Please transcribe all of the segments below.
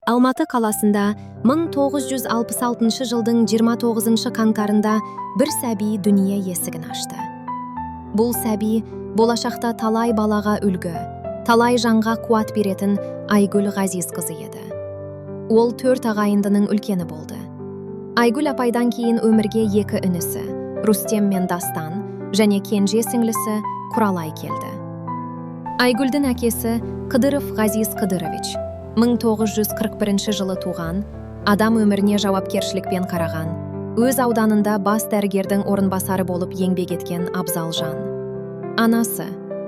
Алматы қаласында 1966 жылдың 29 қаңтарында бір сәби дүние есігін ашты. Бұл сәби болашақта талай балаға үлгі, талай жанға қуат беретін Айгүл Ғазизқызы еді. Ол 4 ағайындының үлкені болды. Айгүл апайдан кейін өмірге 2 інісі, Рустем мен Дастан, және кенже сіңлісі Құралай келді. Айгүлдің әкесі Қыдыров Ғазиз Қыдырович 1941 жылы туған, адам өміріне жауапкершілікпен қараған, өз ауданында бас дәрігердің орынбасары болып еңбек еткен абзал жан. Анасы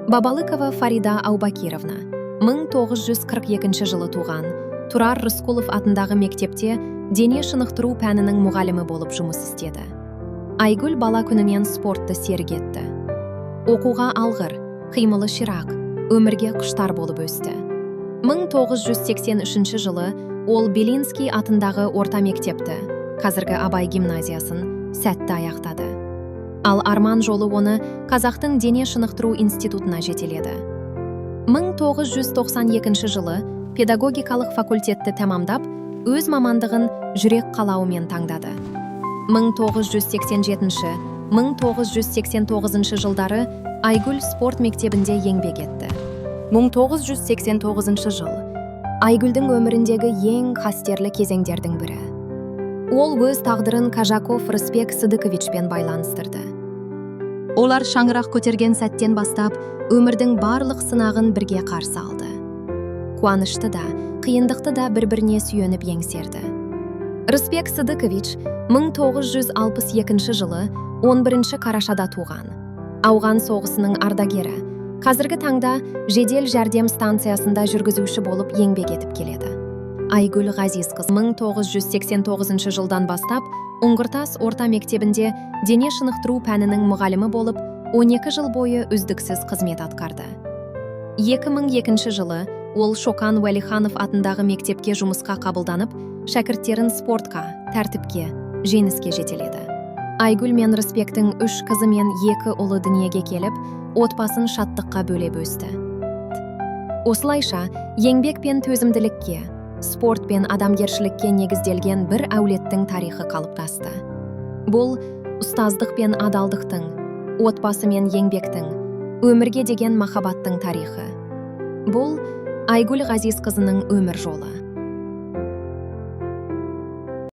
Бабалыкова Фарида Аубакировна 1942 жылы туған, Тұрар Рысқұлов атындағы мектепте дене шынықтыру пәнінің мұғалімі болып жұмыс істеді. Айгүл бала күнінен спортты серік етті. Оқуға алғыр, қимылы ширақ, өмірге құштар болып өсті. 1983 жылы ол Белинский атындағы орта мектепті, қазіргі Абай гимназиясын сәтті аяқтады. Ал арман жолы оны Қазақтың дене шынықтыру институтына жетеледі. 1992 жылы педагогикалық факультетті тәмамдап, өз мамандығын жүрек қалауымен таңдады. 1987-1989 жылдары Айгүл спорт мектебінде еңбек етті. 1989 жыл Айгүлдің өміріндегі ең қастерлі кезеңдердің бірі. Ол өз тағдырын Кажаков Рысбек Сыдыковичпен байланыстырды. Олар шаңырақ көтерген сәттен бастап, өмірдің барлық сынағын бірге қарсы алды. Қуанышты да, қиындықты да бір-біріне сүйеніп еңсерді. Рысбек Сыдыкович 1962 жылы 11 қарашада туған. Ауған соғысының ардагері, қазіргі таңда жедел жәрдем станциясында жүргізуші болып еңбек етіп келеді. Айгүл Ғазизқызы 1989 жылдан бастап Ұңғыртас орта мектебінде дене шынықтыру пәнінің мұғалімі болып, 12 жыл бойы үздіксіз қызмет атқарды. 2002 жылы ол Шоқан Уәлиханов атындағы мектепке жұмысқа қабылданып, шәкірттерін спортқа, тәртіпке, жеңіске жетеледі. Айгүл мен Рысбектің 3 қызы мен 2 ұлы дүниеге келіп, отбасын шаттыққа бөлеп өсті. Осылайша, еңбек пен төзімділікке, спорт пен адамгершілікке негізделген бір әулеттің тарихы қалыптасты. Бұл ұстаздық пен адалдықтың, отбасы мен еңбектің, өмірге деген махаббаттың тарихы. Бұл Айгүл Ғазизқызының өмір жолы.